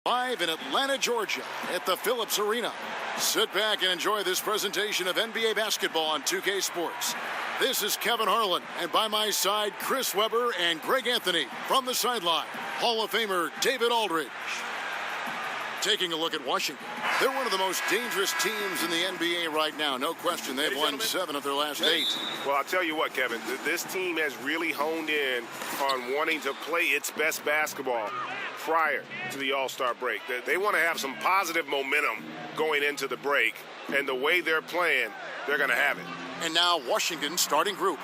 Live in Atlanta, Georgia at the Phillips Arena. Sit back and enjoy this presentation of NBA basketball on 2K Sports. This is Kevin Harlan, and by my side, Chris Webber and Greg Anthony. From the sideline, Hall of Famer David Aldridge. Taking a look at Washington. They're one of the most dangerous teams in the NBA right now. No question, they've won 7 of their last 8. Well, I'll tell you what, Kevin. This team has really honed in on wanting to play its best basketball prior to the All-Star break. They want to have some positive momentum going into the break, and the way they're playing, they're going to have it. And now Washington's starting group.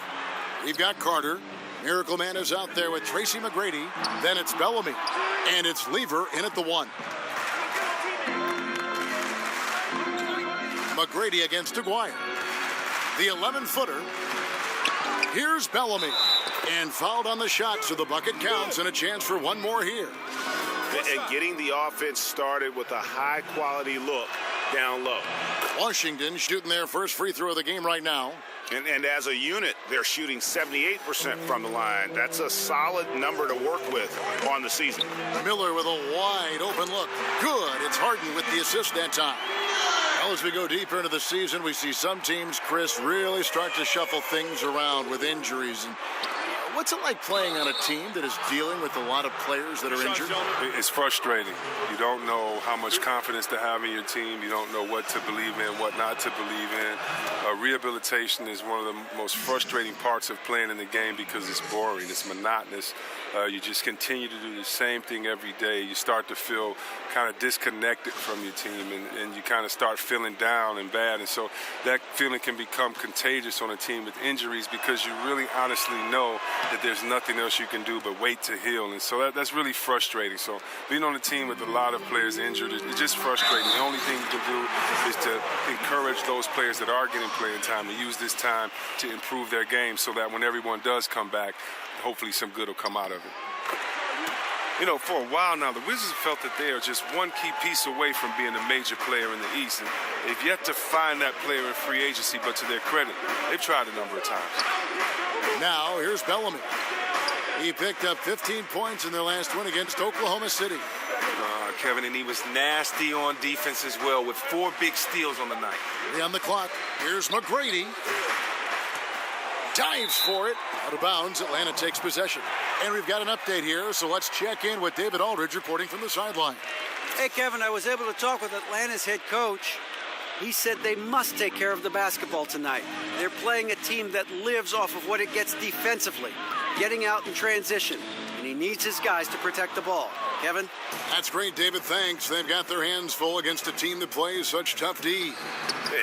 We've got Carter. Miracle Man is out there with Tracy McGrady. Then it's Bellamy. And it's Lever in at the 1. McGrady against Aguirre. The 11-footer. Here's Bellamy. And fouled on the shot, so the bucket counts and a chance for one more here. And getting the offense started with a high-quality look down low. Washington shooting their first free throw of the game right now. And as a unit, they're shooting 78% from the line. That's a solid number to work with on the season. Miller with a wide open look. Good. It's Harden with the assist that time. Well, as we go deeper into the season, we see some teams, Chris, really start to shuffle things around with injuries. And what's it like playing on a team that is dealing with a lot of players that are injured? It's frustrating. You don't know how much confidence to have in your team. You don't know what to believe in, what not to believe in. Rehabilitation is one of the most frustrating parts of playing in the game because it's boring, it's monotonous. You just continue to do the same thing every day. You start to feel kind of disconnected from your team, and you kind of start feeling down and bad. And so that feeling can become contagious on a team with injuries because you really honestly know that there's nothing else you can do but wait to heal. And so that's really frustrating. So being on a team with a lot of players injured, it's just frustrating. The only thing you can do is to encourage those players that are getting playing time to use this time to improve their game so that when everyone does come back, hopefully some good will come out of it. You know, for a while now, the Wizards felt that they are just one key piece away from being a major player in the East. And they've yet to find that player in free agency, but to their credit, they've tried a number of times. Now, here's Bellamy. He picked up 15 points in their last win against Oklahoma City. Kevin, and he was nasty on defense as well with 4 big steals on the night. 3 on the clock. Here's McGrady. Dives for it. Out of bounds. Atlanta takes possession. And we've got an update here, so let's check in with David Aldridge reporting from the sideline. Hey, Kevin, I was able to talk with Atlanta's head coach. He said they must take care of the basketball tonight. They're playing a team that lives off of what it gets defensively, getting out in transition, and he needs his guys to protect the ball. Kevin? That's great, David. Thanks. They've got their hands full against a team that plays such tough D.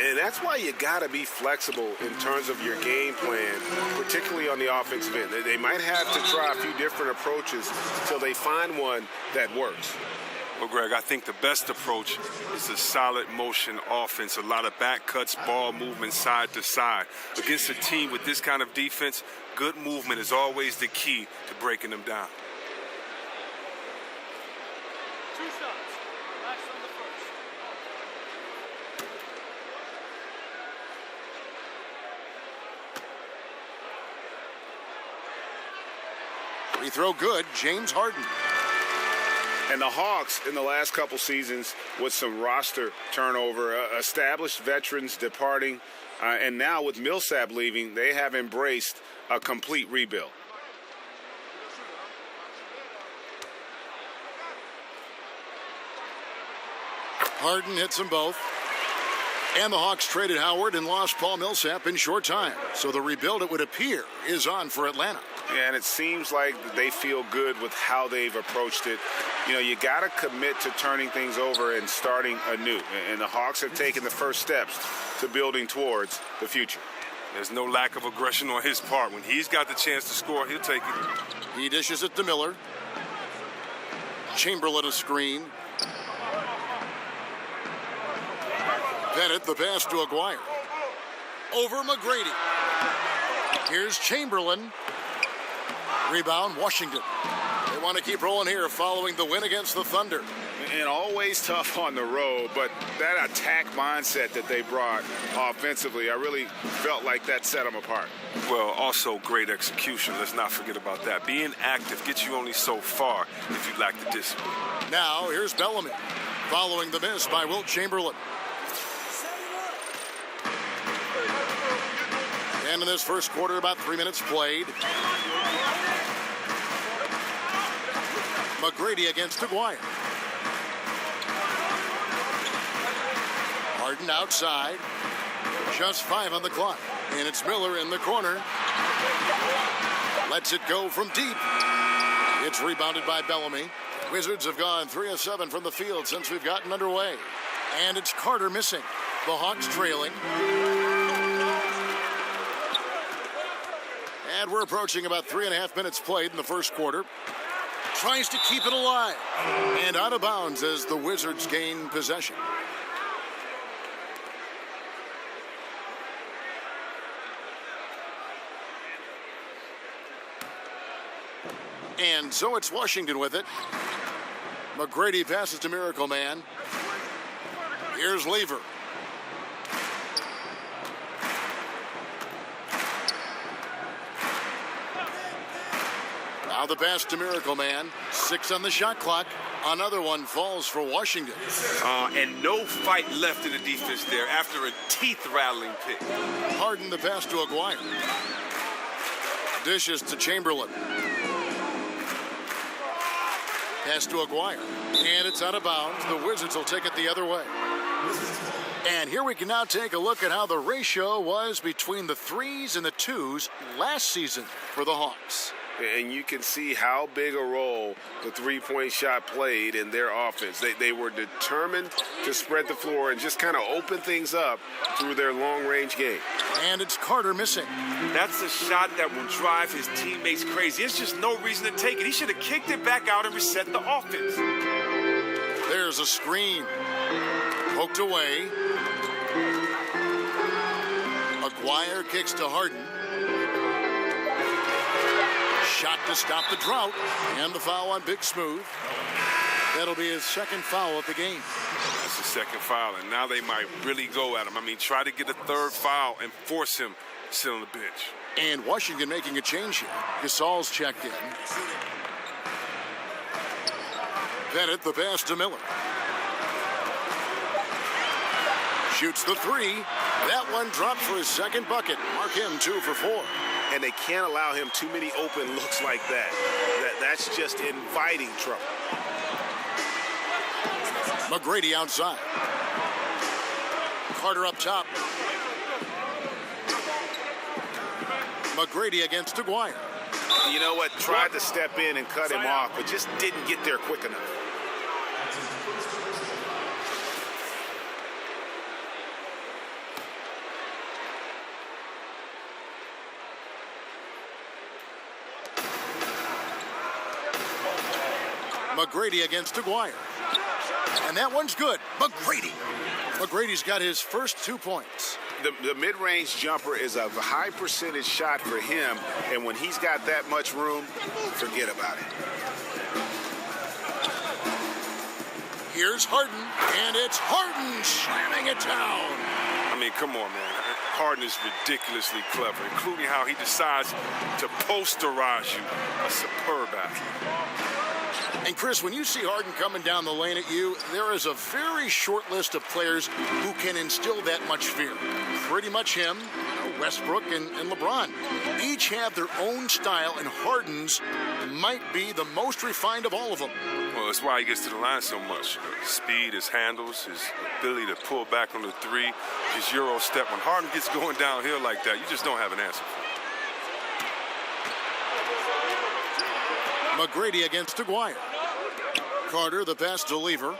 And that's why you got to be flexible in terms of your game plan, particularly on the offensive end. They might have to try a few different approaches until they find one that works. Well, Greg, I think the best approach is a solid motion offense, a lot of back cuts, ball movement side to side. Against a team with this kind of defense, good movement is always the key to breaking them down. 2 shots. Last on the first. Free throw good. James Harden. And the Hawks in the last couple seasons with some roster turnover, established veterans departing, and now with Millsap leaving, they have embraced a complete rebuild. Harden hits them both. And the Hawks traded Howard and lost Paul Millsap in short time. So the rebuild, it would appear, is on for Atlanta. Yeah, and it seems like they feel good with how they've approached it. You know, you got to commit to turning things over and starting anew. And the Hawks have taken the first steps to building towards the future. There's no lack of aggression on his part. When he's got the chance to score, he'll take it. He dishes it to Miller. Chamberlain a screen. Bennett, the pass to Aguirre. Over McGrady. Here's Chamberlain. Rebound, Washington. They want to keep rolling here following the win against the Thunder. And always tough on the road, but that attack mindset that they brought offensively, I really felt like that set them apart. Well, also great execution. Let's not forget about that. Being active gets you only so far if you lack the discipline. Now, here's Bellamy, following the miss by Wilt Chamberlain. And in this first quarter, about 3 minutes played. McGrady against Aguirre. Harden outside. Just 5 on the clock. And it's Miller in the corner. Lets it go from deep. It's rebounded by Bellamy. Wizards have gone 3 of 7 from the field since we've gotten underway. And it's Carter missing. The Hawks trailing. And we're approaching about 3.5 minutes played in the first quarter. Tries to keep it alive. And out of bounds as the Wizards gain possession. And so it's Washington with it. McGrady passes to Miracle Man. Here's Lever. Now the pass to Miracle Man. 6 on the shot clock. Another one falls for Washington. And no fight left in the defense there after a teeth-rattling pick. Harden the pass to Aguirre. Dishes to Chamberlain. Pass to Aguirre. And it's out of bounds. The Wizards will take it the other way. And here we can now take a look at how the ratio was between the 3s and the 2s last season for the Hawks. And you can see how big a role the three-point shot played in their offense. They were determined to spread the floor and just kind of open things up through their long-range game. And it's Carter missing. That's a shot that will drive his teammates crazy. There's just no reason to take it. He should have kicked it back out and reset the offense. There's a screen. Poked away. Aguirre kicks to Harden. Shot to stop the drought. And the foul on Big Smooth. That'll be his second foul of the game. That's the second foul, and now they might really go at him. I mean, try to get a third foul and force him to sit on the bench. And Washington making a change here. Gasol's checked in. Bennett the pass to Miller. Shoots the 3. That one dropped for his second bucket. Mark him 2 for 4. And they can't allow him too many open looks like that. That's just inviting trouble. McGrady outside. Carter up top. McGrady against Aguirre. You know what? Tried to step in and cut him off, but just didn't get there quick enough. McGrady against Aguirre. And that one's good. McGrady's got his first 2 points. The mid-range jumper is a high percentage shot for him, and when he's got that much room, forget about it. Here's Harden, and it's Harden slamming it down. I mean, come on, man. Harden is ridiculously clever, including how he decides to posterize you. A superb athlete. And Chris, when you see Harden coming down the lane at you, there is a very short list of players who can instill that much fear. Pretty much him, Westbrook, and LeBron. Each have their own style, and Harden's might be the most refined of all of them. Well, that's why he gets to the line so much. His speed, his handles, his ability to pull back on the 3, his Euro step. When Harden gets going downhill like that, you just don't have an answer for him. McGrady against Aguirre. Carter the pass to Lever.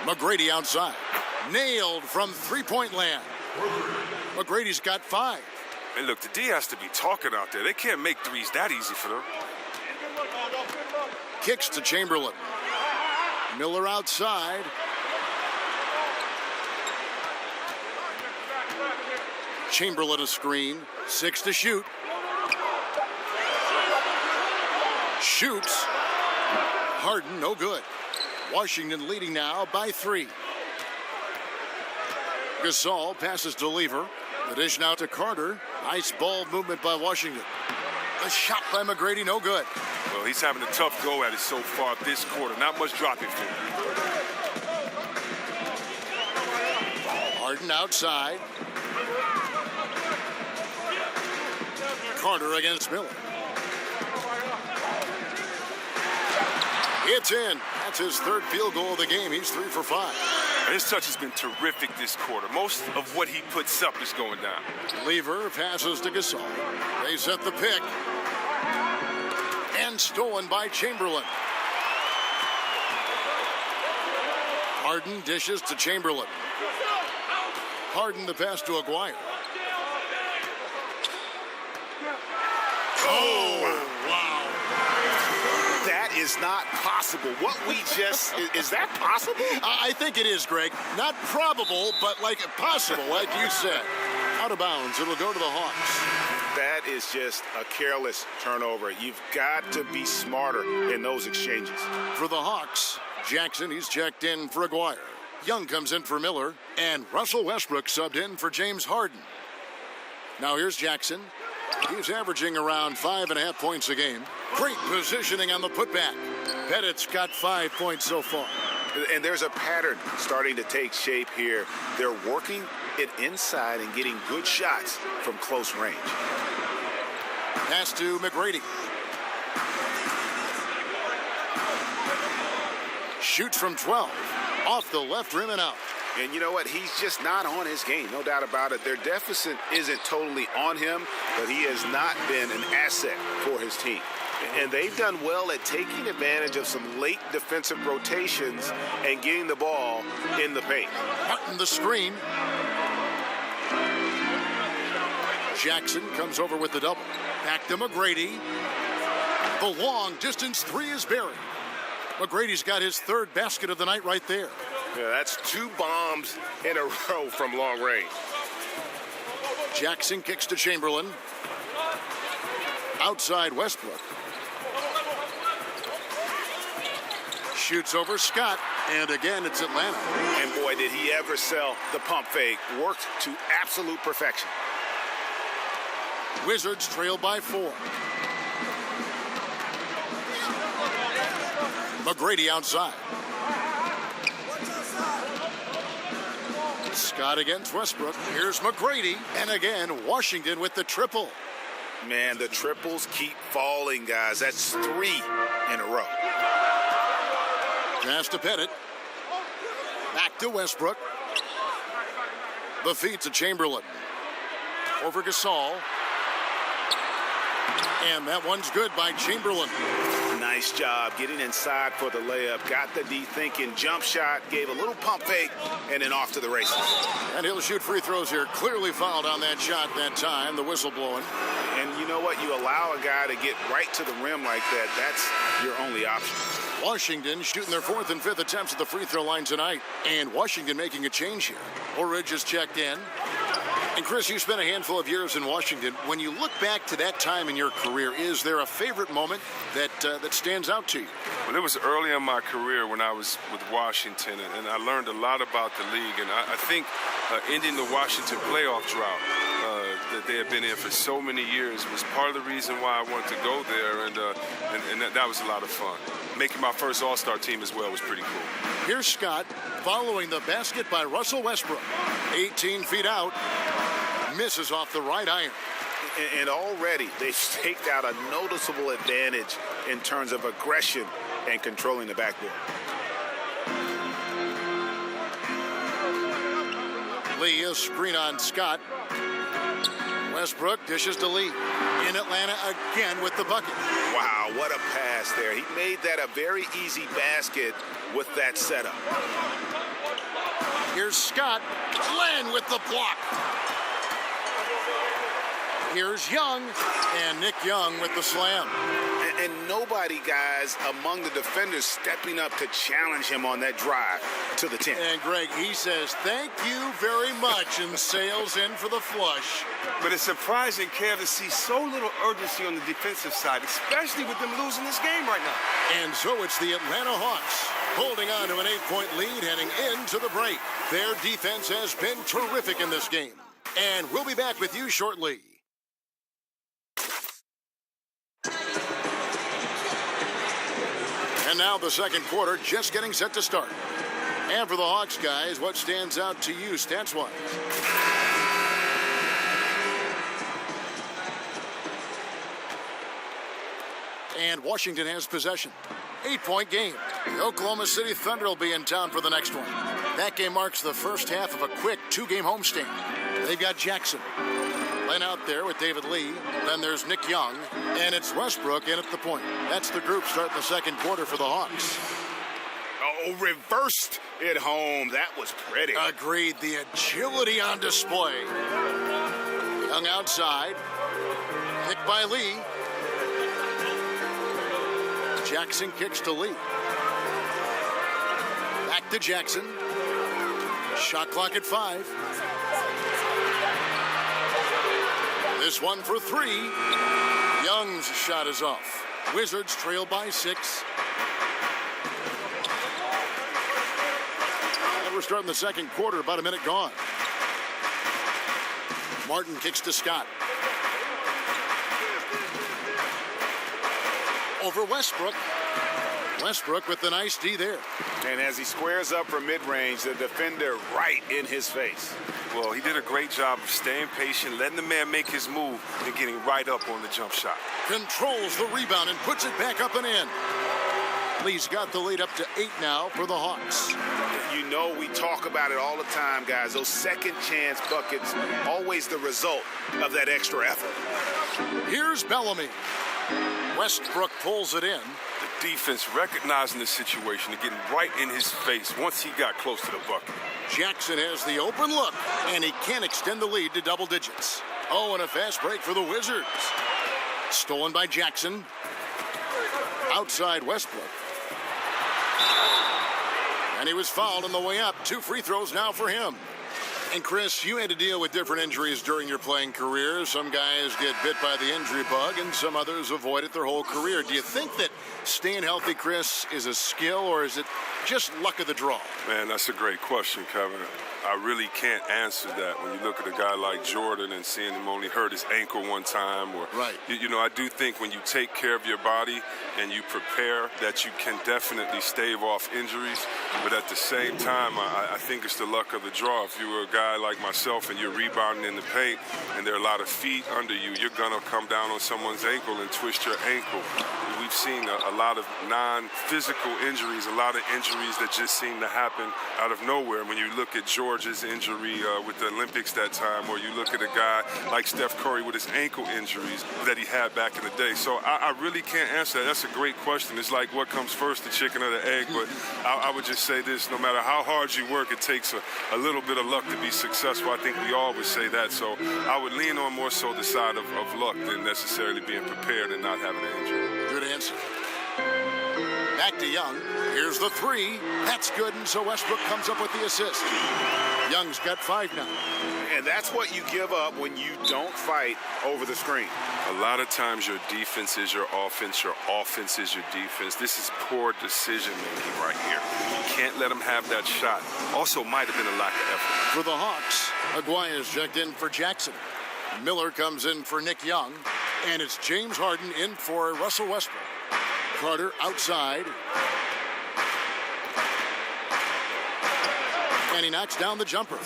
McGrady outside. Nailed from three-point land. McGrady's got 5. And look, the D has to be talking out there. They can't make threes that easy for them. Kicks to Chamberlain. Miller outside. Chamberlain a screen. 6 to shoot. Shoots. Harden, no good. Washington leading now by 3. Gasol passes to Lever. The dish now to Carter. Nice ball movement by Washington. A shot by McGrady, no good. Well, he's having a tough go at it so far this quarter. Not much dropping for him. Harden outside. Carter against Miller. It's in. That's his third field goal of the game. He's 3 for 5. His touch has been terrific this quarter. Most of what he puts up is going down. Lever passes to Gasol. They set the pick. And stolen by Chamberlain. Harden dishes to Chamberlain. Harden the pass to Aguirre. Oh, wow. That is not possible. What we just, is that possible? I think it is, Greg. Not probable, but like possible, like you said. Out of bounds, it'll go to the Hawks. That is just a careless turnover. You've got to be smarter in those exchanges. For the Hawks, Jackson, he's checked in for Aguirre. Young comes in for Miller, and Russell Westbrook subbed in for James Harden. Now here's Jackson. He's averaging around 5.5 points a game. Great positioning on the putback. Pettit's got 5 points so far. And there's a pattern starting to take shape here. They're working it inside and getting good shots from close range. Pass to McGrady. Shoots from 12. Off the left rim and out. And you know what? He's just not on his game, no doubt about it. Their deficit isn't totally on him, but he has not been an asset for his team. And they've done well at taking advantage of some late defensive rotations and getting the ball in the paint. Martin the screen. Jackson comes over with the double. Back to McGrady. The long distance 3 is buried. McGrady's got his third basket of the night right there. Yeah, that's 2 bombs in a row from long range. Jackson kicks to Chamberlain. Outside Westbrook. Shoots over Scott. And again, it's Atlanta. And boy, did he ever sell the pump fake. Worked to absolute perfection. Wizards trail by 4. McGrady outside. Scott against Westbrook. Here's McGrady. And again, Washington with the triple. Man, the triples keep falling, guys. That's 3 in a row. Pass to Pettit. Back to Westbrook. The feed to Chamberlain. Over Gasol. And that one's good by Chamberlain. Nice job getting inside for the layup. Got the D thinking. Jump shot. Gave a little pump fake. And then off to the races. And he'll shoot free throws here. Clearly fouled on that shot that time. The whistle blowing. And you know what? You allow a guy to get right to the rim like that. That's your only option. Washington shooting their 4th and 5th attempts at the free throw line tonight. And Washington making a change here. Orridge is checked in. And Chris, you spent a handful of years in Washington. When you look back to that time in your career, is there a favorite moment that stands out to you? Well, it was early in my career when I was with Washington, and I learned a lot about the league. And I think ending the Washington playoff drought that they had been in for so many years was part of the reason why I wanted to go there, and that was a lot of fun. Making my first All-Star team as well was pretty cool. Here's Scott following the basket by Russell Westbrook. 18 feet out. Misses off the right iron. And already they've staked out a noticeable advantage in terms of aggression and controlling the backboard. Lee, a screen on Scott. Westbrook dishes to Lee. In Atlanta again with the bucket. Wow, what a pass there. He made that a very easy basket with that setup. Here's Scott. Len with the block. Here's Young, and Nick Young with the slam. and nobody, guys, among the defenders stepping up to challenge him on that drive to the 10. And Greg, he says, thank you very much, and sails in for the flush. But it's surprising, Kev, to see so little urgency on the defensive side, especially with them losing this game right now. And so it's the Atlanta Hawks holding on to an 8-point lead heading into the break. Their defense has been terrific in this game. And we'll be back with you shortly. And now the second quarter just getting set to start. And for the Hawks, guys, what stands out to you stats-wise? And Washington has possession. 8-point game. The Oklahoma City Thunder will be in town for the next one. That game marks the first half of a quick 2-game homestand. They've got Jackson playing out there with David Lee. Then there's Nick Young, and it's Westbrook in at the point. That's the group starting the second quarter for the Hawks. Oh, reversed it home. That was pretty. Agreed. The agility on display. Young outside. Nick by Lee. Jackson kicks to Lee. Back to Jackson. Shot clock at 5. This one for 3. Young's shot is off. Wizards trail by 6. And we're starting the second quarter, about a minute gone. Martin kicks to Scott. Over Westbrook. Westbrook with the nice D there. And as he squares up for mid-range, the defender right in his face. Well, he did a great job of staying patient, letting the man make his move, and getting right up on the jump shot. Controls the rebound and puts it back up and in. Lee's got the lead up to 8 now for the Hawks. You know, we talk about it all the time, guys. Those second chance buckets, always the result of that extra effort. Here's Bellamy. Westbrook pulls it in. The defense recognizing the situation and getting right in his face once he got close to the bucket. Jackson has the open look, and he can't extend the lead to double digits. Oh, and a fast break for the Wizards. Stolen by Jackson. Outside Westbrook. And he was fouled on the way up. 2 free throws now for him. And Chris, you had to deal with different injuries during your playing career. Some guys get bit by the injury bug, and some others avoid it their whole career. Do you think that staying healthy, Chris, is a skill, or is it just luck of the draw? Man, that's a great question, Kevin. I really can't answer that when you look at a guy like Jordan and seeing him only hurt his ankle one time. Or, right. You know, I do think when you take care of your body and you prepare that you can definitely stave off injuries. But at the same time, I think it's the luck of the draw. If you were a guy like myself and you're rebounding in the paint and there are a lot of feet under you, you're going to come down on someone's ankle and twist your ankle. We've seen a lot of non-physical injuries, a lot of injuries that just seem to happen out of nowhere. When you look at George's injury with the Olympics that time, or you look at a guy like Steph Curry with his ankle injuries that he had back in the day. So I really can't answer that. That's a great question. It's like what comes first, the chicken or the egg? But I would just say this, no matter how hard you work, it takes a little bit of luck to be successful. I think we all would say that. So I would lean on more so the side of luck than necessarily being prepared and not having an injury. Good answer. Back to Young. Here's the 3. That's good, and so Westbrook comes up with the assist. Young's got 5 now. And that's what you give up when you don't fight over the screen. A lot of times your defense is your offense is your defense. This is poor decision-making right here. You can't let them have that shot. Also might have been a lack of effort. For the Hawks, Aguirre's checked in for Jackson. Miller comes in for Nick Young. And it's James Harden in for Russell Westbrook. Carter outside. And he knocks down the jumper.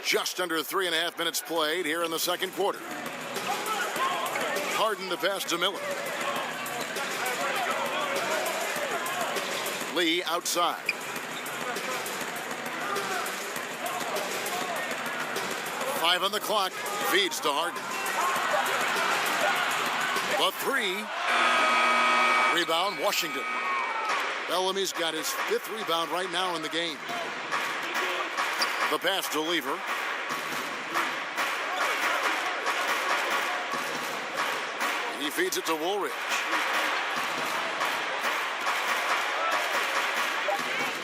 Just under 3.5 minutes played here in the second quarter. Harden the pass to Miller. Lee outside. Five on the clock. Feeds to Harden. The 3. Rebound, Washington. Bellamy's got his 5th rebound right now in the game. The pass to Lever. He feeds it to Woolridge.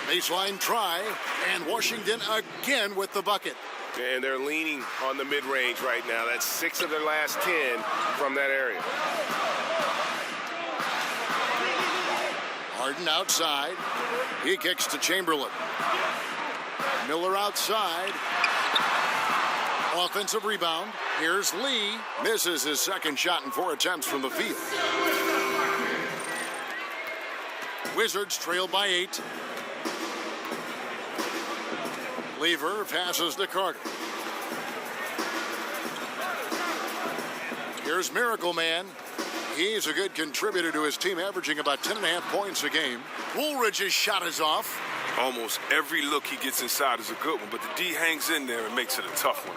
Baseline try, and Washington again with the bucket. And they're leaning on the mid-range right now. That's 6 of their last 10 from that area. Harden outside. He kicks to Chamberlain. Miller outside. Offensive rebound. Here's Lee. Misses his second shot in 4 attempts from the field. Wizards trail by 8. Lever passes to Carter. Here's Miracle Man. He's a good contributor to his team, averaging about 10.5 points a game. Woolridge's shot is off. Almost every look he gets inside is a good one, but the D hangs in there and makes it a tough one.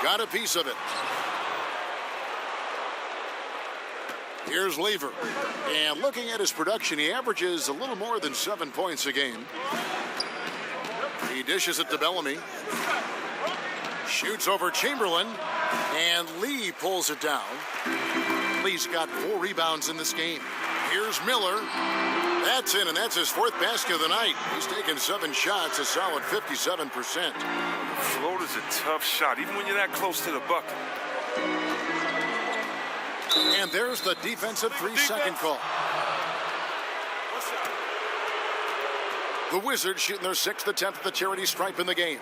Got a piece of it. Here's Lever. And looking at his production, he averages a little more than 7 points a game. He dishes it to Bellamy. Shoots over Chamberlain. And Lee pulls it down. Lee's got 4 rebounds in this game. Here's Miller. That's in, and that's his 4th basket of the night. He's taken 7 shots, a solid 57%. Floater's a tough shot, even when you're that close to the bucket. And there's the defensive 3-second call. The Wizards shooting their 6th attempt at the charity stripe in the game.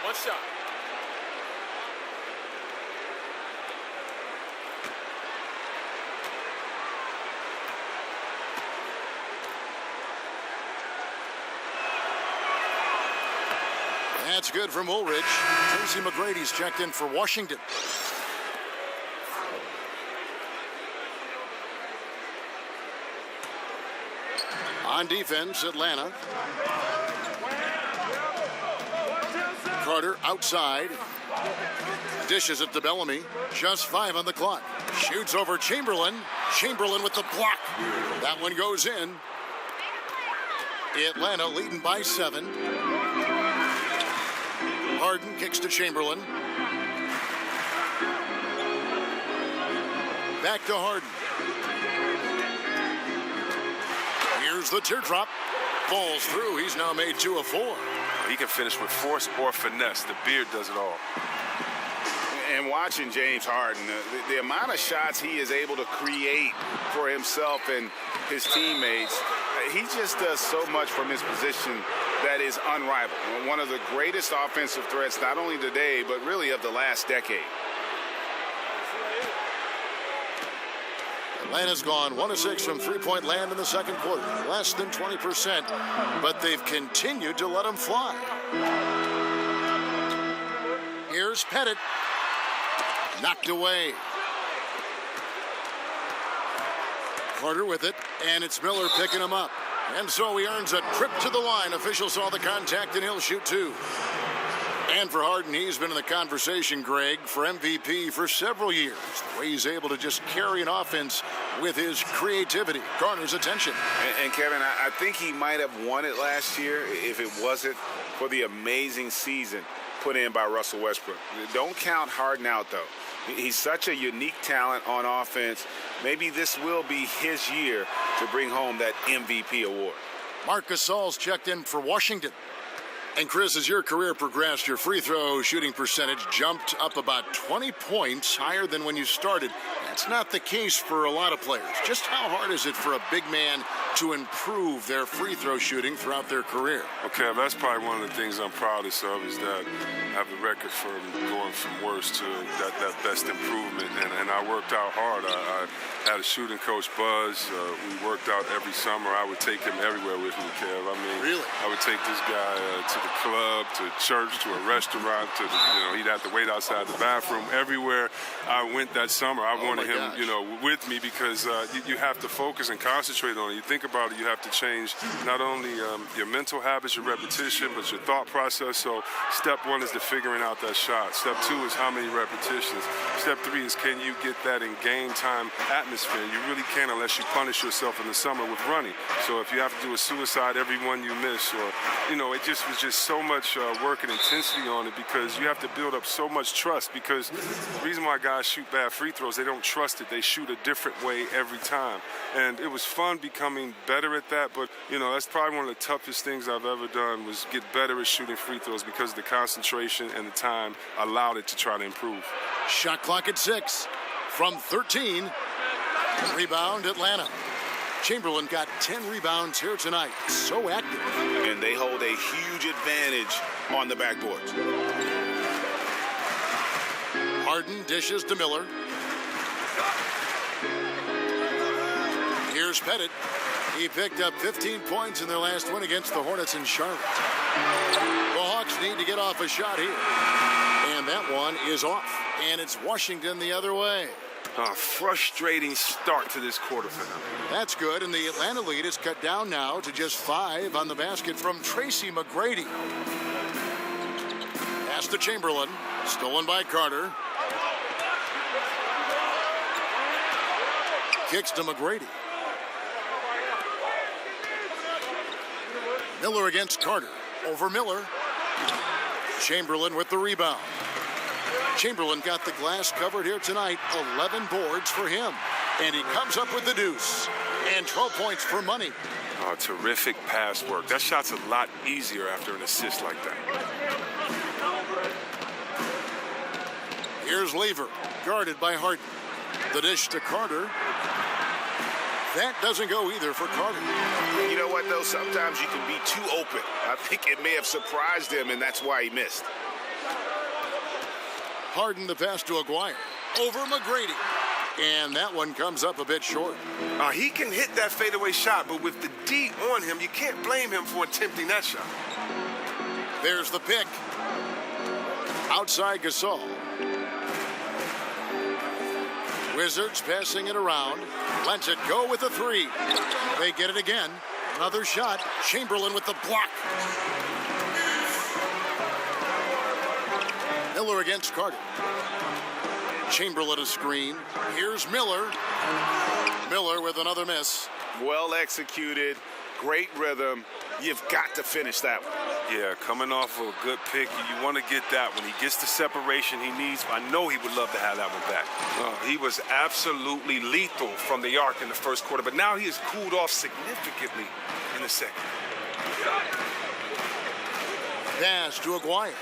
One shot. That's good from Woolridge. Tracy McGrady's checked in for Washington. On defense, Atlanta. Carter outside. Dishes it to Bellamy. Just 5 on the clock. Shoots over Chamberlain. Chamberlain with the block. That one goes in. Atlanta leading by 7. Harden kicks to Chamberlain. Back to Harden. Here's the teardrop. Falls through. He's now made 2 of 4. He can finish with force or finesse. The beard does it all. And watching James Harden, the amount of shots he is able to create for himself and his teammates, he just does so much from his position that is unrivaled. One of the greatest offensive threats, not only today, but really of the last decade. Atlanta's gone 1 of 6 from three-point land in the second quarter. Less than 20%, but they've continued to let them fly. Here's Pettit. Knocked away. Carter with it, and it's Miller picking him up. And so he earns a trip to the line. Officials saw the contact, and he'll shoot 2. And for Harden, he's been in the conversation, Greg, for MVP for several years. The way he's able to just carry an offense with his creativity garners attention. And Kevin, I think he might have won it last year if it wasn't for the amazing season put in by Russell Westbrook. Don't count Harden out, though. He's such a unique talent on offense. Maybe this will be his year to bring home that MVP award. Marc Gasol's checked in for Washington. And Chris, as your career progressed, your free throw shooting percentage jumped up about 20 points higher than when you started. That's not the case for a lot of players. Just how hard is it for a big man to improve their free throw shooting throughout their career? Okay, that's probably one of the things I'm proudest of is that I have a record for going from worst to that best improvement. And I worked out hard. I had a shooting coach, Buzz. We worked out every summer. I would take him everywhere with me, Kev. I mean, really? I would take this guy to the club, to church, to a restaurant, he'd have to wait outside the bathroom. Everywhere I went that summer, I wanted want him, with me because you have to focus and concentrate on it. You think about it, you have to change not only your mental habits, your repetition, but your thought process. So step one is the figuring out that shot. Step two is how many repetitions. Step three is can you get that in game time atmosphere. You really can't unless you punish yourself in the summer with running. So if you have to do a suicide every one you miss, or, it just was just so much work and intensity on it because you have to build up so much trust because the reason why guys shoot bad free throws, they don't trust it. They shoot a different way every time. And it was fun becoming better at that, but, that's probably one of the toughest things I've ever done was get better at shooting free throws because the concentration and the time allowed it to try to improve. Shot clock at 6 from 13. Rebound Atlanta. Chamberlain got 10 rebounds here tonight. So active. And they hold a huge advantage on the backboards. Harden dishes to Miller. Here's Pettit. He picked up 15 points in their last win against the Hornets in Charlotte. The Hawks need to get off a shot here. And that one is off. And it's Washington the other way. A frustrating start to this quarter for them. That's good, and the Atlanta lead is cut down now to just 5 on the basket from Tracy McGrady. Pass to Chamberlain, stolen by Carter. Kicks to McGrady. Miller against Carter. Over Miller. Chamberlain with the rebound. Chamberlain got the glass covered here tonight. 11 boards for him. And he comes up with the deuce. And 12 points for money. Oh, terrific pass work. That shot's a lot easier after an assist like that. Here's Lever, guarded by Harden. The dish to Carter. That doesn't go either for Carter. You know what, though? Sometimes you can be too open. I think it may have surprised him, and that's why he missed. Harden the pass to Aguirre. Over McGrady. And that one comes up a bit short. He can hit that fadeaway shot, but with the D on him, you can't blame him for attempting that shot. There's the pick. Outside Gasol. Wizards passing it around. Lets it go with a 3. They get it again. Another shot. Chamberlain with the block. Miller against Carter. Chamberlain a screen. Here's Miller. Miller with another miss. Well executed. Great rhythm. You've got to finish that one. Yeah, coming off of a good pick, you want to get that. When he gets the separation he needs, I know he would love to have that one back. He was absolutely lethal from the arc in the first quarter, but now he has cooled off significantly in the second. Pass to Aguirre.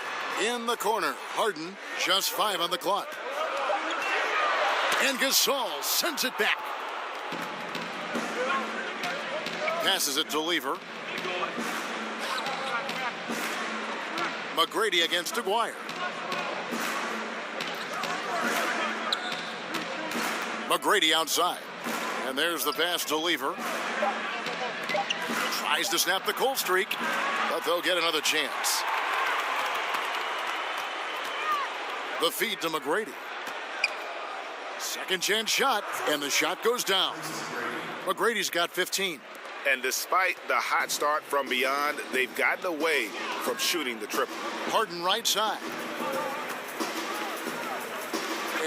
In the corner. Harden, just 5 on the clock. And Gasol sends it back. Passes it to Lever. McGrady against Aguirre. McGrady outside. And there's the pass to Lever. Tries to snap the cold streak, but they'll get another chance. The feed to McGrady. Second chance shot, and the shot goes down. McGrady's got 15. And despite the hot start from beyond, they've gotten away from shooting the triple. Harden right side.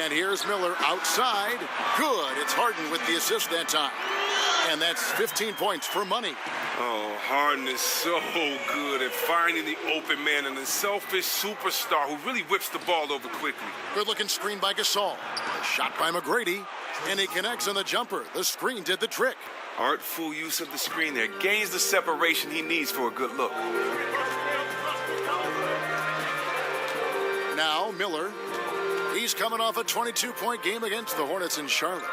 And here's Miller outside. Good. It's Harden with the assist that time. And that's 15 points for money. Oh, Harden is so good at finding the open man and the selfish superstar who really whips the ball over quickly. Good-looking screen by Gasol. Shot by McGrady. And he connects on the jumper. The screen did the trick. Artful use of the screen there. Gains the separation he needs for a good look. Now Miller. He's coming off a 22-point game against the Hornets in Charlotte.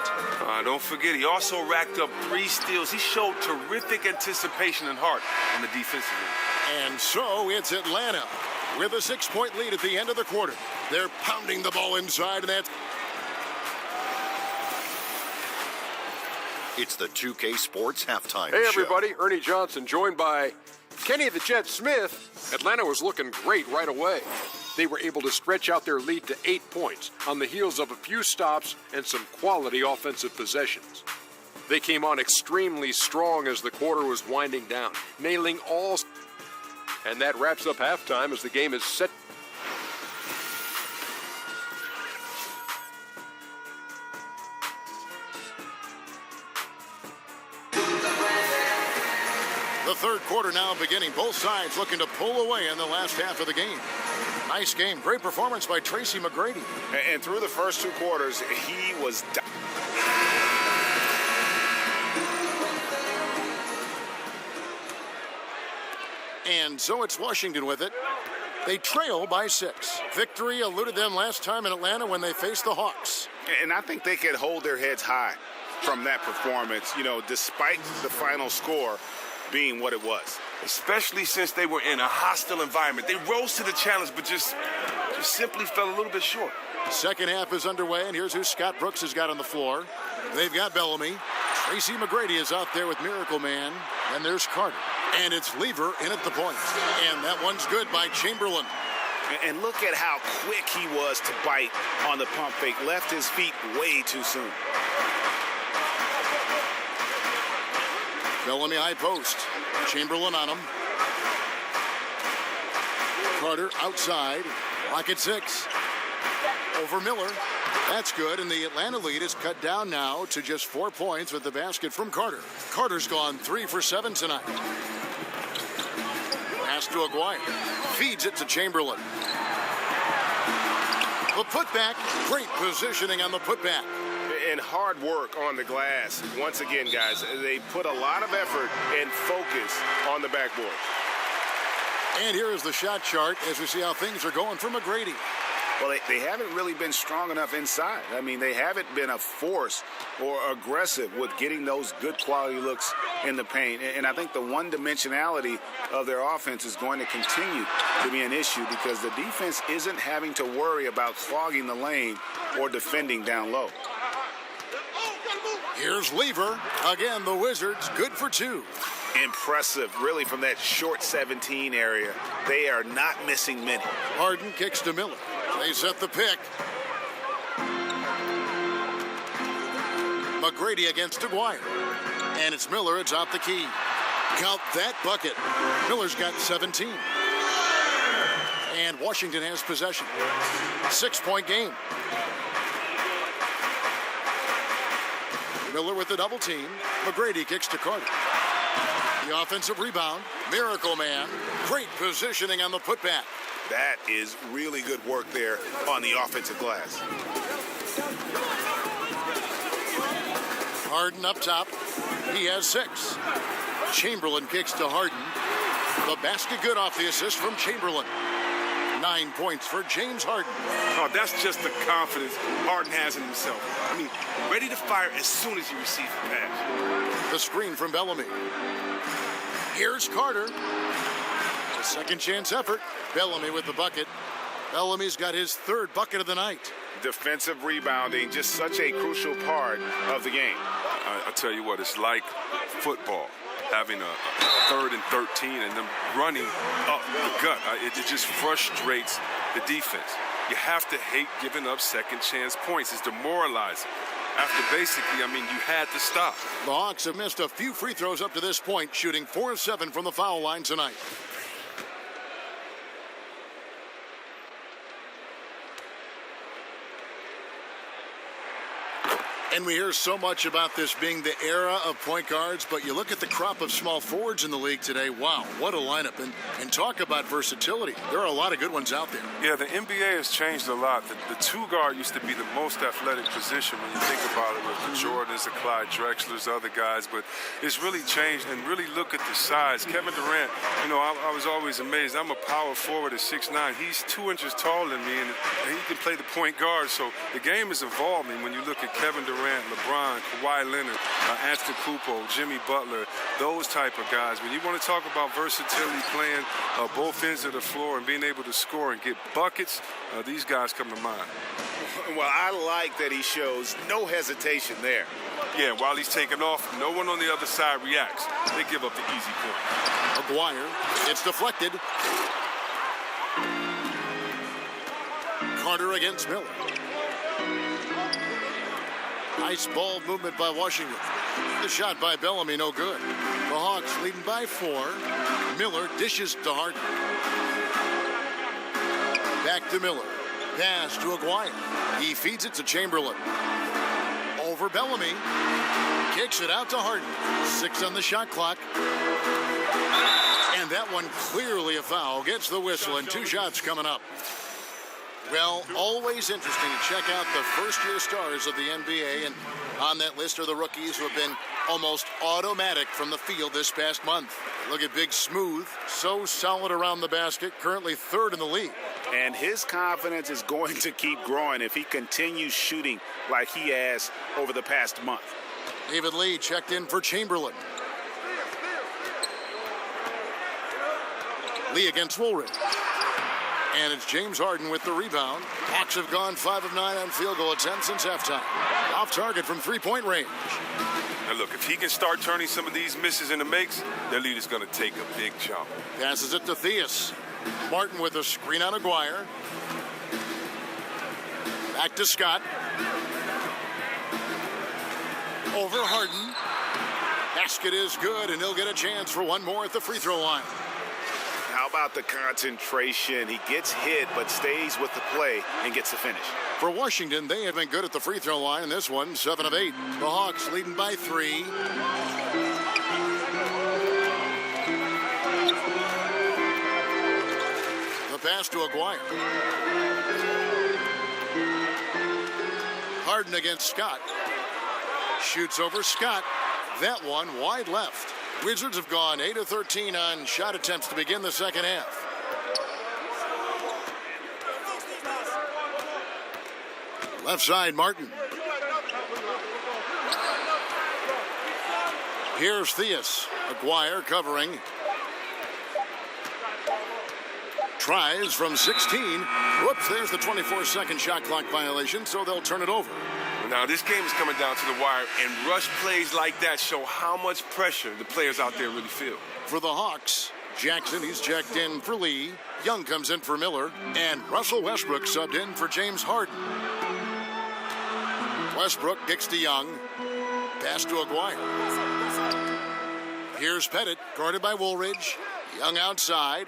Don't forget, he also racked up 3 steals. He showed terrific anticipation and heart on the defensive end. And so it's Atlanta with a 6-point lead at the end of the quarter. They're pounding the ball inside, and that's... It's the 2K Sports Halftime Hey, Show. everybody. Ernie Johnson, joined by Kenny the Jet Smith. Atlanta was looking great right away. they were able to stretch out their lead to 8 points on the heels of a few stops and some quality offensive possessions. They came on extremely strong as the quarter was winding down, nailing all. And that wraps up halftime as the game is set. The third quarter now beginning. Both sides looking to pull away in the last half of the game. Nice game. Great performance by Tracy McGrady. And through the first 2 quarters, he was... And so it's Washington with it. They trail by 6. Victory eluded them last time in Atlanta when they faced the Hawks. And I think they could hold their heads high from that performance, you know, despite the final score being what it was. Especially since they were in a hostile environment. They rose to the challenge, but just simply fell a little bit short. Second half is underway, and here's who Scott Brooks has got on the floor. They've got Bellamy. Tracy McGrady is out there with Miracle Man. And there's Carter. And it's Lever in at the point. And that one's good by Chamberlain. And look at how quick he was to bite on the pump fake. Left his feet way too soon. Bellamy high post. Chamberlain on him. Carter outside. Rocket 6. Over Miller. That's good, and the Atlanta lead is cut down now to just 4 points with the basket from Carter. Carter's gone 3 for 7 tonight. Pass to Aguirre. Feeds it to Chamberlain. The putback. Great positioning on the putback. And hard work on the glass. Once again, guys, they put a lot of effort and focus on the backboard. And here is the shot chart as we see how things are going for McGrady. Well, they haven't really been strong enough inside. I mean, they haven't been a force or aggressive with getting those good quality looks in the paint. And I think the one-dimensionality of their offense is going to continue to be an issue because the defense isn't having to worry about clogging the lane or defending down low. Here's Lever. Again, the Wizards good for 2. Impressive, really, from that short 17 area. They are not missing many. Harden kicks to Miller. They set the pick. McGrady against Aguirre. And it's Miller. It's out the key. Count that bucket. Miller's got 17. And Washington has possession. 6-point game. Miller with the double team. McGrady kicks to Carter. The offensive rebound. Miracle Man. Great positioning on the putback. That is really good work there on the offensive glass. Harden up top. He has 6. Chamberlain kicks to Harden. The basket good off the assist from Chamberlain. 9 points for James Harden. Oh, that's just the confidence Harden has in himself. I mean, ready to fire as soon as he receives the pass. The screen from Bellamy. Here's Carter. A second chance effort. Bellamy with the bucket. Bellamy's got his 3rd bucket of the night. Defensive rebounding, just such a crucial part of the game. I tell you what, it's like football. Having a 3rd and 13 and them running up the gut. It just frustrates the defense. You have to hate giving up second chance points. It's demoralizing. After basically, I mean, you had to stop. The Hawks have missed a few free throws up to this point, shooting 4 of 7 from the foul line tonight. And we hear so much about this being the era of point guards, but you look at the crop of small forwards in the league today. Wow, what a lineup. And talk about versatility. There are a lot of good ones out there. Yeah, the NBA has changed a lot. The 2 guard used to be the most athletic position when you think about it with the Jordans, the Clyde Drexlers, other guys, but it's really changed. And really look at the size. Kevin Durant, you know, I was always amazed. I'm a power forward at 6'9". He's 2 inches taller than me, and he can play the point guard. So the game is evolving when you look at Kevin Durant, LeBron, Kawhi Leonard, Antetokounmpo, Jimmy Butler, those type of guys. When you want to talk about versatility, playing both ends of the floor and being able to score and get buckets, these guys come to mind. Well, I like that he shows no hesitation there. Yeah, while he's taking off, no one on the other side reacts. They give up the easy point. Aguirre, it's deflected. Carter against Miller. Nice ball movement by Washington. The shot by Bellamy, no good. The Hawks leading by 4. Miller dishes to Harden. Back to Miller. Pass to Aguirre. He feeds it to Chamberlain. Over Bellamy. Kicks it out to Harden. 6 on the shot clock. And that one clearly a foul. Gets the whistle and 2 shots coming up. Well, always interesting to check out the first-year stars of the NBA. And on that list are the rookies who have been almost automatic from the field this past month. Look at Big Smooth. So solid around the basket. Currently 3rd in the league. And his confidence is going to keep growing if he continues shooting like he has over the past month. David Lee checked in for Chamberlain. Lee against Woolridge. And it's James Harden with the rebound. Hawks have gone 5 of 9 on field goal attempts since halftime. Off target from 3-point range. Now look, if he can start turning some of these misses into makes, their lead is going to take a big jump. Passes it to Theus. Martin with a screen on Aguirre. Back to Scott. Over Harden. Basket is good, and he'll get a chance for one more at the free throw line. How about the concentration? He gets hit, but stays with the play and gets the finish. For Washington, they have been good at the free throw line in this one, 7 of 8. The Hawks leading by 3. The pass to Aguirre. Harden against Scott. Shoots over Scott. That one wide left. Wizards have gone 8 of 13 on shot attempts to begin the second half. Left side, Martin. Here's Theus. Aguirre covering. Tries from 16. Whoops, there's the 24-second shot clock violation, so they'll turn it over. Now, this game is coming down to the wire, and rush plays like that show how much pressure the players out there really feel. For the Hawks, Jackson, he's checked in for Lee. Young comes in for Miller. And Russell Westbrook subbed in for James Harden. Westbrook kicks to Young. Pass to Aguirre. Here's Pettit, guarded by Woolridge. Young outside.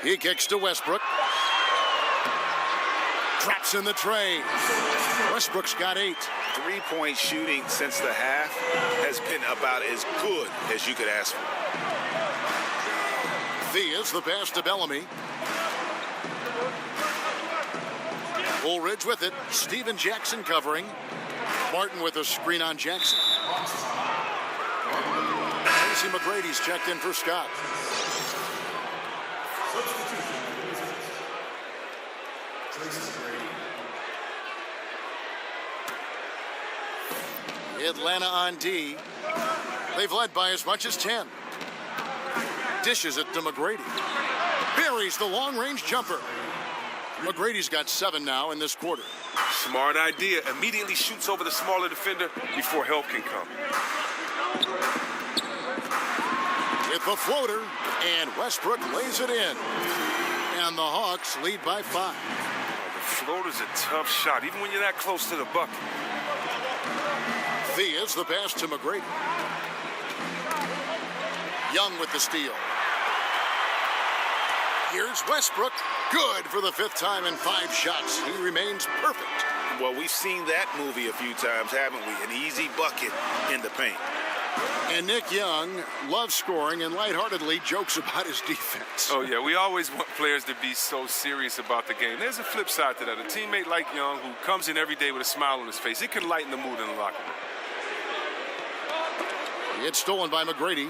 He kicks to Westbrook. Drops in the tray. Westbrook's got 8. 3-point shooting since the half has been about as good as you could ask for. Theus, the pass to Bellamy. Woolridge with it. Steven Jackson covering. Martin with a screen on Jackson. Tracy McGrady's checked in for Scott. Atlanta on D. They've led by as much as 10. Dishes it to McGrady. Buries the long-range jumper. McGrady's got 7 now in this quarter. Smart idea. Immediately shoots over the smaller defender before help can come. With the floater, and Westbrook lays it in. And the Hawks lead by 5. The floater's a tough shot, even when you're that close to the bucket. Theus, the pass to McGrady. Young with the steal. Here's Westbrook. Good for the 5th time in 5 shots. He remains perfect. Well, we've seen that movie a few times, haven't we? An easy bucket in the paint. And Nick Young loves scoring and lightheartedly jokes about his defense. Oh, yeah, we always want players to be so serious about the game. There's a flip side to that. A teammate like Young who comes in every day with a smile on his face, it can lighten the mood in the locker room. It's stolen by McGrady.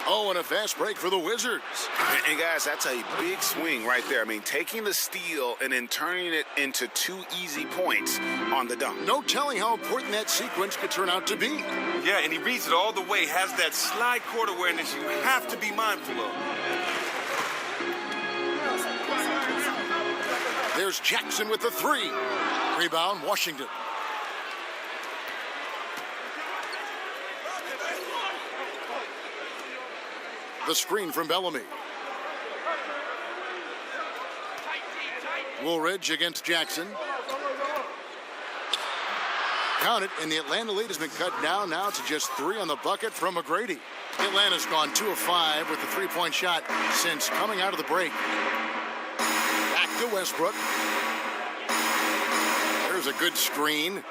Oh, and a fast break for the Wizards. And guys, that's a big swing right there. I mean, taking the steal and then turning it into 2 easy points on the dunk. No telling how important that sequence could turn out to be. Yeah, and he reads it all the way, has that slide court awareness you have to be mindful of. There's Jackson with the 3. Rebound, Washington. The screen from Bellamy. Woolridge against Jackson. Count it, and the Atlanta lead has been cut down now to just 3 on the bucket from McGrady. Atlanta's gone 2 of 5 with the three-point shot since coming out of the break. Back to Westbrook. There's a good screen.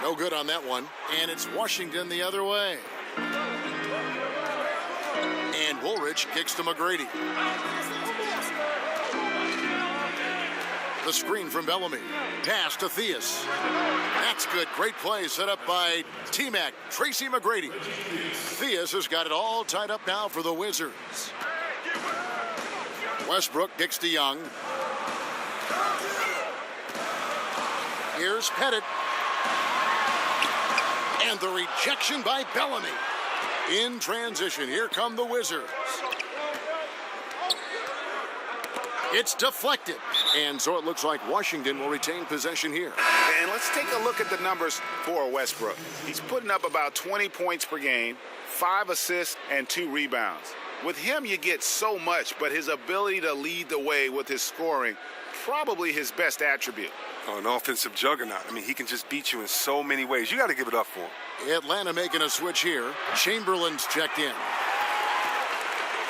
No good on that one. And it's Washington the other way. And Woolridge kicks to McGrady. The screen from Bellamy. Pass to Theus. That's good. Great play set up by T-Mac, Tracy McGrady. Theus has got it all tied up now for the Wizards. Westbrook kicks to Young. Here's Pettit. And the rejection by Bellamy. In transition, here come the Wizards. It's deflected. And so it looks like Washington will retain possession here. And let's take a look at the numbers for Westbrook. He's putting up about 20 points per game, 5 assists, and 2 rebounds. With him, you get so much, but his ability to lead the way with his scoring, probably his best attribute. An offensive juggernaut. I mean, he can just beat you in so many ways. You got to give it up for him. Atlanta making a switch here. Chamberlain's checked in.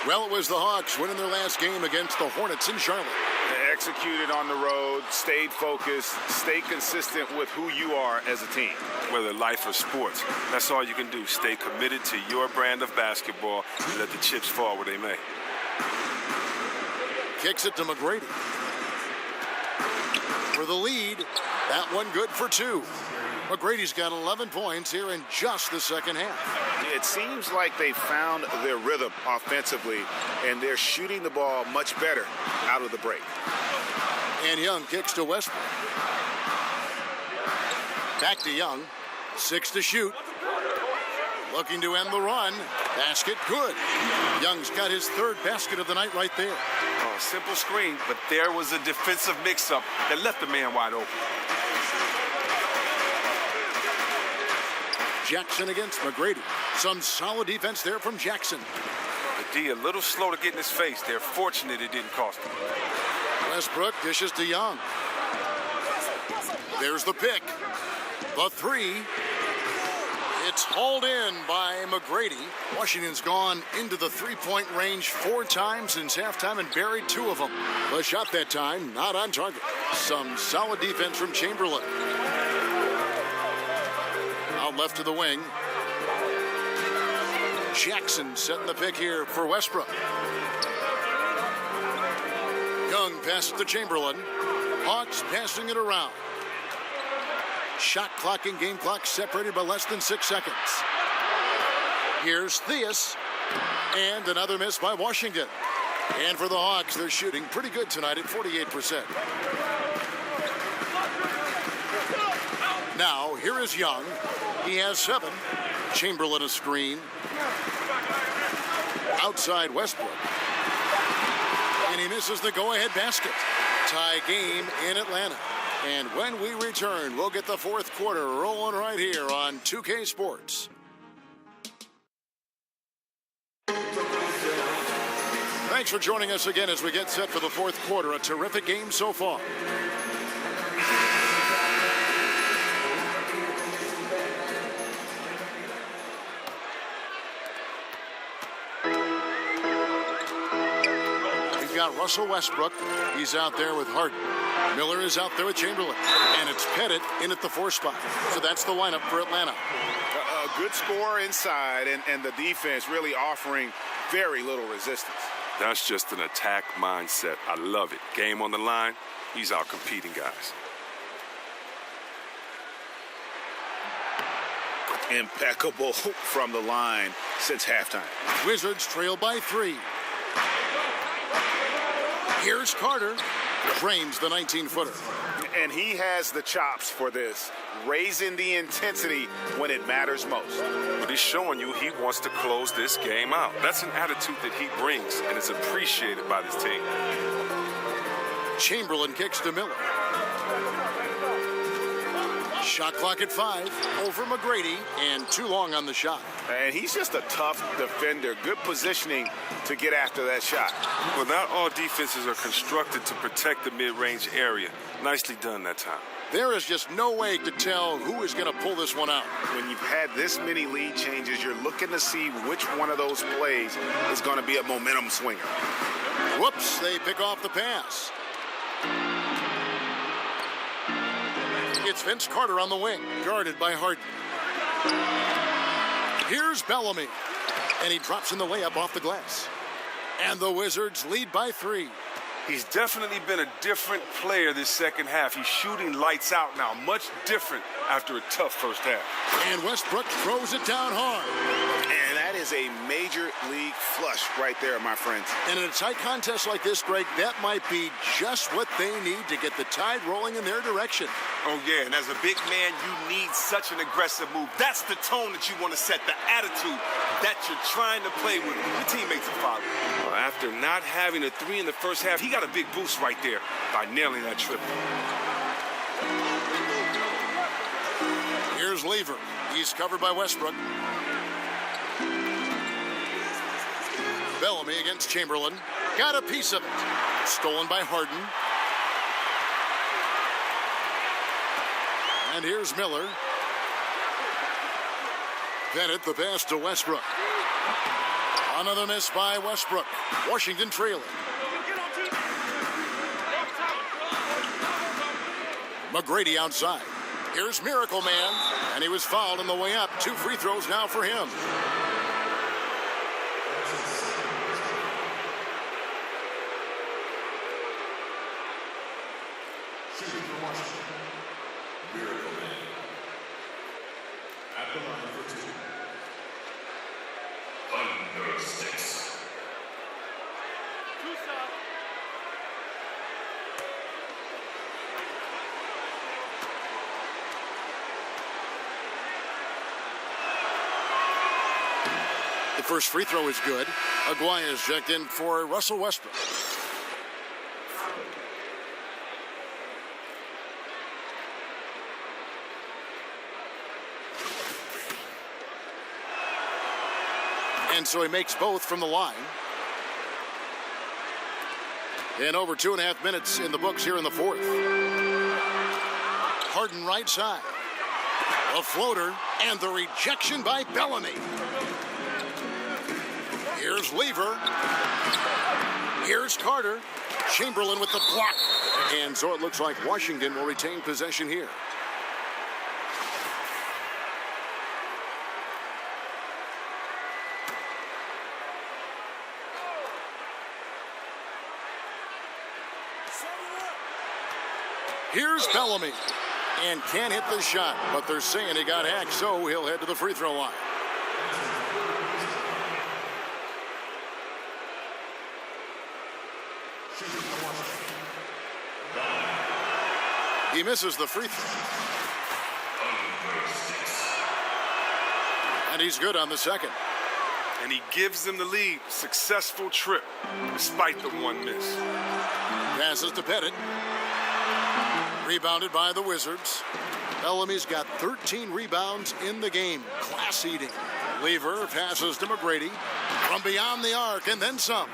Well, it was the Hawks winning their last game against the Hornets in Charlotte. They executed on the road, stayed focused, stay consistent with who you are as a team. Whether life or sports, that's all you can do. Stay committed to your brand of basketball and let the chips fall where they may. Kicks it to McGrady. For the lead, that one good for 2. McGrady's got 11 points here in just the second half. It seems like they found their rhythm offensively, and they're shooting the ball much better out of the break. And Young kicks to Westbrook. Back to Young. 6 to shoot. Looking to end the run. Basket good. Young's got his 3rd basket of the night right there. Oh, simple screen, but there was a defensive mix-up that left the man wide open. Jackson against McGrady. Some solid defense there from Jackson. The D a little slow to get in his face. They're fortunate it didn't cost him. Westbrook dishes to Young. There's the pick. The 3. It's hauled in by McGrady. Washington's gone into the three-point range 4 times since halftime and buried 2 of them. The shot that time, not on target. Some solid defense from Chamberlain. Out left to the wing. Jackson setting the pick here for Westbrook. Young passes to Chamberlain. Hawks passing it around. Shot clock and game clock separated by less than 6 seconds. Here's Theus. And another miss by Washington. And for the Hawks, they're shooting pretty good tonight at 48%. Now, here is Young. He has 7. Chamberlain a screen. Outside Westbrook. And he misses the go-ahead basket. Tie game in Atlanta. And when we return, we'll get the 4th quarter rolling right here on 2K Sports. Thanks for joining us again as we get set for the 4th quarter. A terrific game so far. We've got Russell Westbrook. He's out there with Harden. Miller is out there with Chamberlain. And it's Pettit in at the 4 spot. So that's the lineup for Atlanta. A good score inside, and the defense really offering very little resistance. That's just an attack mindset. I love it. Game on the line, he's out competing guys. Impeccable from the line since halftime. Wizards trail by 3. Here's Carter. Frames the 19-footer. And he has the chops for this, raising the intensity when it matters most. But he's showing you he wants to close this game out. That's an attitude that he brings and is appreciated by this team. Chamberlain kicks to Miller. Shot clock at 5 over McGrady, and too long on the shot. And he's just a tough defender. Good positioning to get after that shot. Well, not all defenses are constructed to protect the mid-range area. Nicely done that time. There is just no way to tell who is going to pull this one out. When you've had this many lead changes, you're looking to see which one of those plays is going to be a momentum swinger. Whoops, they pick off the pass. It's Vince Carter on the wing, guarded by Harden. Here's Bellamy, and he drops in the layup off the glass. And the Wizards lead by 3. He's definitely been a different player this second half. He's shooting lights out now, much different after a tough first half. And Westbrook throws it down hard. And that is a major league flush right there, my friends. And in a tight contest like this, Greg, that might be just what they need to get the tide rolling in their direction. Oh, yeah, and as a big man, you need such an aggressive move. That's the tone that you want to set, the attitude that you're trying to play with. Your teammates are following. Well, after not having a 3 in the first half, he got a big boost right there by nailing that triple. Here's Lever. He's covered by Westbrook. Bellamy against Chamberlain. Got a piece of it. Stolen by Harden. And here's Miller. Bennett the pass to Westbrook. Another miss by Westbrook. Washington trailing. McGrady outside. Here's Miracle Man. And he was fouled on the way up. 2 free throws now for him. Miracle Man. At the line for 2. Under 6. 2 shots. The first free throw is good. Aguirre is checked in for Russell Westbrook. And so he makes both from the line. And over 2.5 minutes in the books here in the fourth. Harden right side. A floater and the rejection by Bellamy. Here's Lever. Here's Carter. Chamberlain with the block. And so it looks like Washington will retain possession here. Here's Bellamy. And can't hit the shot, but they're saying he got hacked, so he'll head to the free throw line. He misses the free throw. And he's good on the second. And he gives them the lead. Successful trip, despite the 1 miss. Passes to Pettit. Rebounded by the Wizards. Bellamy's got 13 rebounds in the game. Class eating. Lever passes to McGrady from beyond the arc and then some.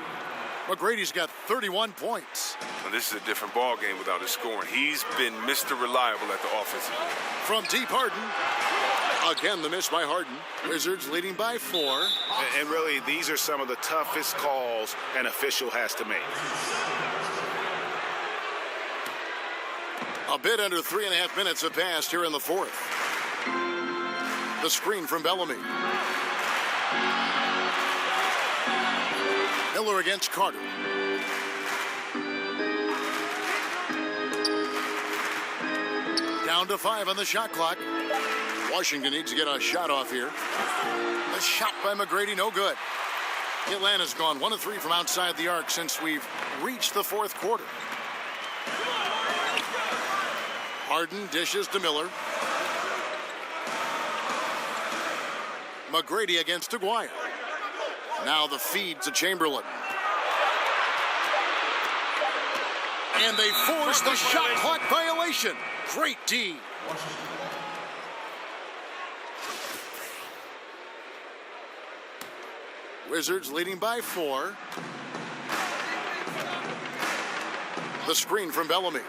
McGrady's got 31 points. Well, this is a different ball game without his scoring. He's been Mr. Reliable at the offensive end. From deep, Harden. Again, the miss by Harden. Wizards leading by 4. And really, these are some of the toughest calls an official has to make. A bit under 3.5 minutes have passed here in the fourth. The screen from Bellamy. Miller against Carter. Down to 5 on the shot clock. Washington needs to get a shot off here. The shot by McGrady, no good. Atlanta's gone 1 of 3 from outside the arc since we've reached the fourth quarter. Harden dishes to Miller. McGrady against Aguirre. Now the feed to Chamberlain. And they force the shot clock violation. Great D. Wizards leading by 4. The screen from Bellamy.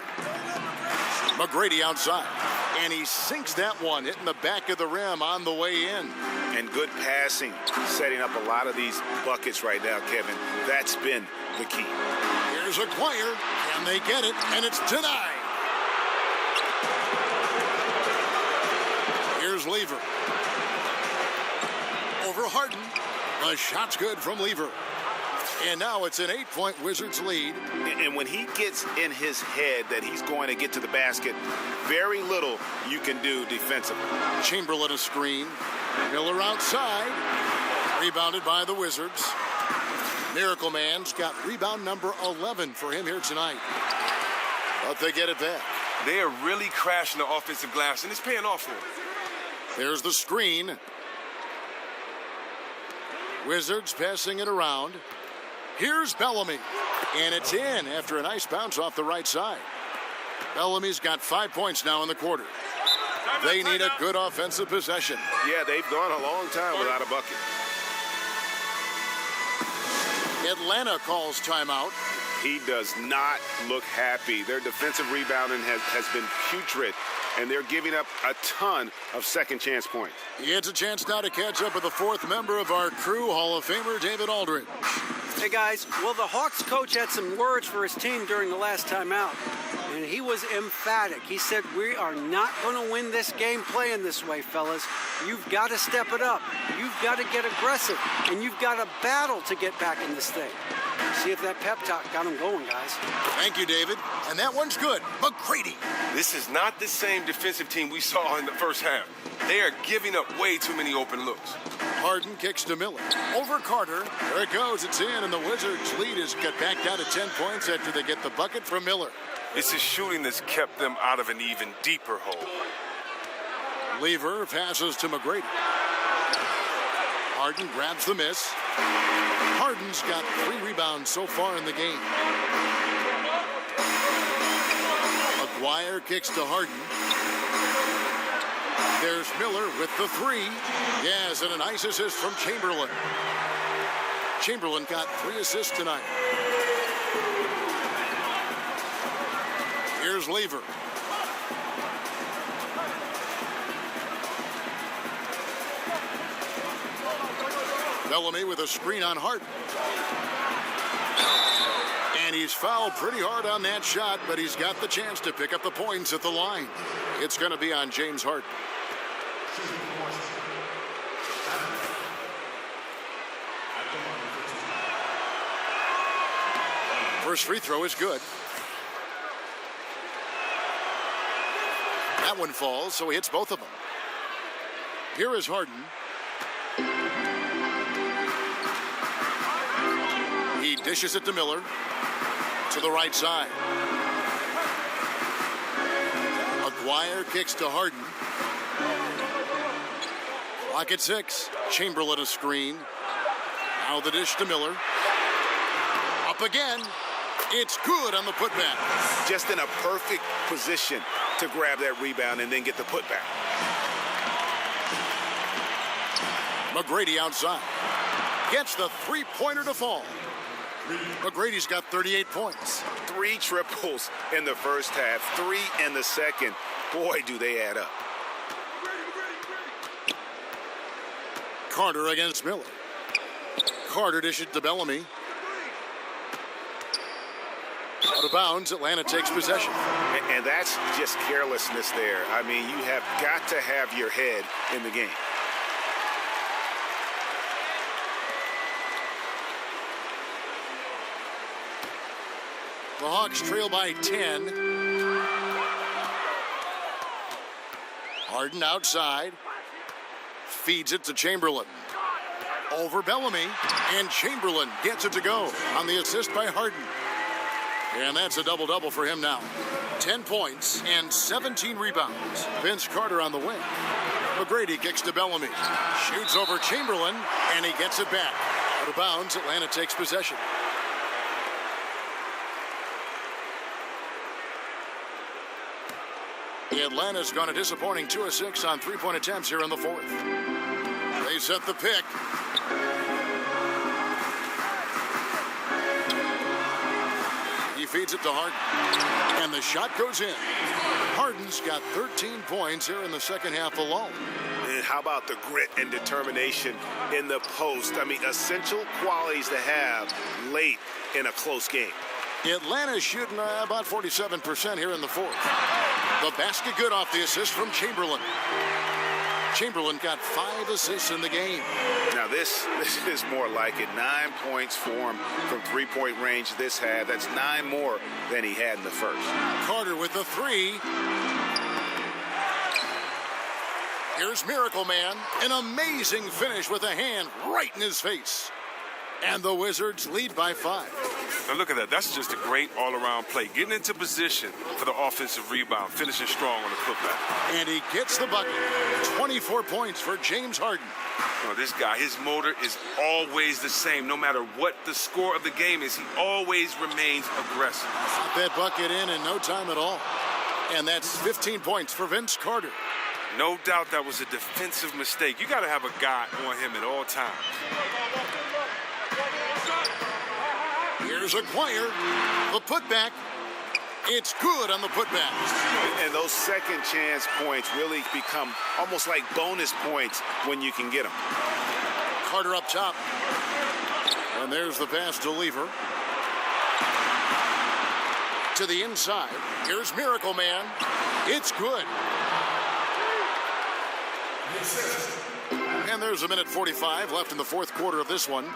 McGrady outside. And he sinks that one, hitting the back of the rim on the way in. And good passing, setting up a lot of these buckets right now, Kevin. That's been the key. Here's Aguirre. Can they get it? And it's denied. Here's Lever. Over Harden. The shot's good from Lever. And now it's an 8-point Wizards lead. And when he gets in his head that he's going to get to the basket, very little you can do defensively. Chamberlain a screen. Miller outside. Rebounded by the Wizards. Miracle Man's got rebound number 11 for him here tonight. But they get it back. They are really crashing the offensive glass, and it's paying off for them. There's the screen. Wizards passing it around. Here's Bellamy. And it's in after a nice bounce off the right side. Bellamy's got 5 points now in the quarter. They need a good offensive possession. Yeah, they've gone a long time without a bucket. Atlanta calls timeout. He does not look happy. Their defensive rebounding has been putrid, and they're giving up a ton of second chance points. He gets a chance now to catch up with the 4th member of our crew, Hall of Famer David Aldridge. Hey guys, well, the Hawks coach had some words for his team during the last timeout, and he was emphatic. He said, we are not going to win this game playing this way, fellas. You've got to step it up. You've got to get aggressive, and you've got to battle to get back in this thing. See if that pep talk got him going, guys. Thank you, David. And that one's good. McGrady. This is not the same defensive team we saw in the first half. They are giving up way too many open looks. Harden kicks to Miller. Over Carter. There it goes. It's in, and the Wizards' lead is cut back down to 10 points after they get the bucket from Miller. It's his shooting that's kept them out of an even deeper hole. Lever passes to McGrady. Harden grabs the miss. Harden's got 3 rebounds so far in the game. Aguirre kicks to Harden. There's Miller with the 3. Yes, and a nice assist from Chamberlain. Chamberlain got 3 assists tonight. Here's Lever. Bellamy with a screen on Harden. And he's fouled pretty hard on that shot, but he's got the chance to pick up the points at the line. It's going to be on James Harden. First free throw is good. That one falls, so he hits both of them. Here is Harden. He dishes it to Miller. To the right side. Aguirre kicks to Harden. Clock at 6. Chamberlain a screen. Now the dish to Miller. Up again. It's good on the putback. Just in a perfect position to grab that rebound and then get the putback. McGrady outside. Gets the 3-pointer to fall. McGrady's got 38 points. 3 triples in the first half, 3 in the second. Boy, do they add up. Carter against Miller. Carter dishes to Bellamy. Out of bounds, Atlanta takes possession. And that's just carelessness there. I mean, you have got to have your head in the game. The Hawks trail by 10. Harden outside. Feeds it to Chamberlain. Over Bellamy. And Chamberlain gets it to go on the assist by Harden. And that's a double-double for him now. 10 points and 17 rebounds. Vince Carter on the wing. McGrady kicks to Bellamy. Shoots over Chamberlain, and he gets it back. Out of bounds, Atlanta takes possession. Atlanta's gone a disappointing 2 of 6 on 3-point attempts here in the 4th. They set the pick. feeds it to Harden. And the shot goes in. Harden's got 13 points here in the second half alone. And how about the grit and determination in the post? I mean, essential qualities to have late in a close game. Atlanta shooting about 47% here in the fourth. The basket good off the assist from Chamberlain. Chamberlain got 5 assists in the game. Now this is more like it. 9 points for him from three-point range this half. That's 9 more than he had in the first. Carter with the 3. Here's Miracle Man. An amazing finish with a hand right in his face. And the Wizards lead by 5. Now look at that. That's just a great all-around play. Getting into position for the offensive rebound, finishing strong on the putback. And he gets the bucket. 24 points for James Harden. You know, this guy, his motor is always the same. No matter what the score of the game is, he always remains aggressive. Got that bucket in no time at all. And that's 15 points for Vince Carter. No doubt that was a defensive mistake. You got to have a guy on him at all times. Here's Aguirre. The putback. It's good on the putback. And those second chance points really become almost like bonus points when you can get them. Carter up top. And there's the pass to Lever. To the inside. Here's Miracle Man. It's good. And there's a minute 45 left in the fourth quarter of this one.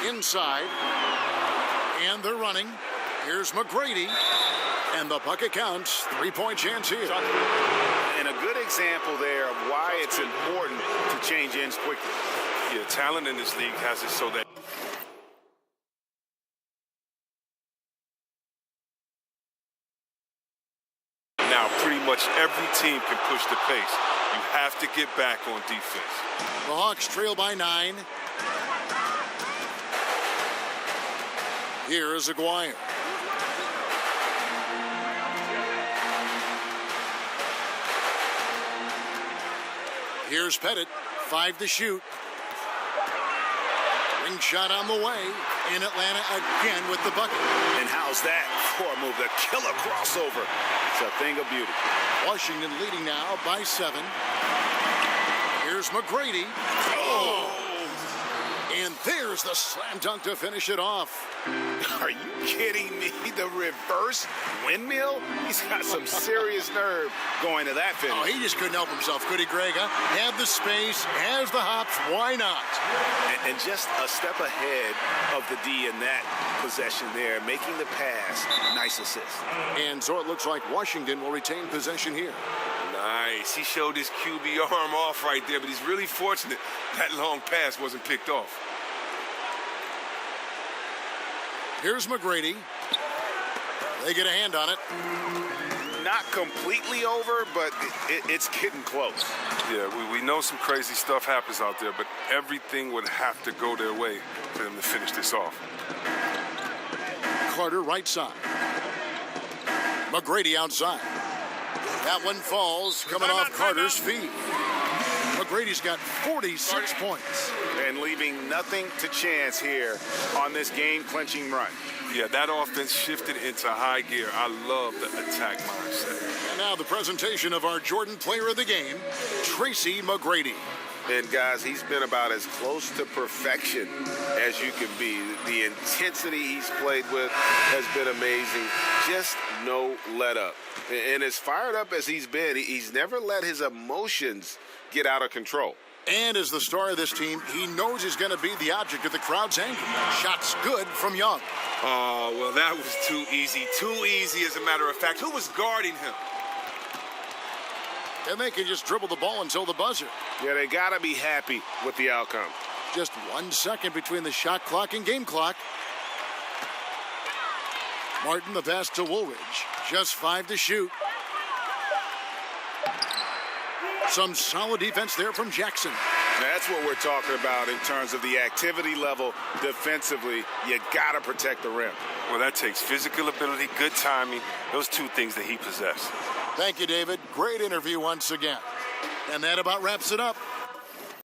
Inside. And they're running. Here's McGrady. And the bucket counts. 3-point chance here. And a good example there of why it's important to change ends quickly. Yeah, talent in this league has it so that now pretty much every team can push the pace. You have to get back on defense. The Hawks trail by 9. Here is Aguirre. Here's Pettit. 5 to shoot. Ring shot on the way. In Atlanta again with the bucket. And how's that for a move? The killer crossover. It's a thing of beauty. Washington leading now by 7. Here's McGrady. Oh! And there's the slam dunk to finish it off. Are you kidding me? The reverse windmill? He's got some serious nerve going to that finish. Oh, he just couldn't help himself, could he, Greg? Huh? Had the space, has the hops, why not? And just a step ahead of the D in that possession there, making the pass. Nice assist. And so it looks like Washington will retain possession here. Nice. He showed his QB arm off right there, but he's really fortunate that long pass wasn't picked off. Here's McGrady. They get a hand on it. Not completely over, but it's getting close. Yeah, we know some crazy stuff happens out there, but everything would have to go their way for them to finish this off. Carter right side. McGrady outside. That one falls, coming off Carter's feet. McGrady's got 46 points. And leaving nothing to chance here on this game-clinching run. Yeah, that offense shifted into high gear. I love the attack mindset. And now the presentation of our Jordan Player of the Game, Tracy McGrady. And guys, he's been about as close to perfection as you can be. The intensity he's played with has been amazing. Just no let up. And as fired up as he's been, he's never let his emotions get out of control. And as the star of this team, he knows he's going to be the object of the crowd's anger. Shots good from Young. Oh, well, that was too easy. Too easy, as a matter of fact. Who was guarding him? And they can just dribble the ball until the buzzer. Yeah, they got to be happy with the outcome. Just 1 second between the shot clock and game clock. Martin, the pass to Woolridge. Just 5 to shoot. Some solid defense there from Jackson. That's what we're talking about in terms of the activity level defensively. You got to protect the rim. Well, that takes physical ability, good timing, those 2 things that he possessed. Thank you, David. Great interview once again. And that about wraps it up.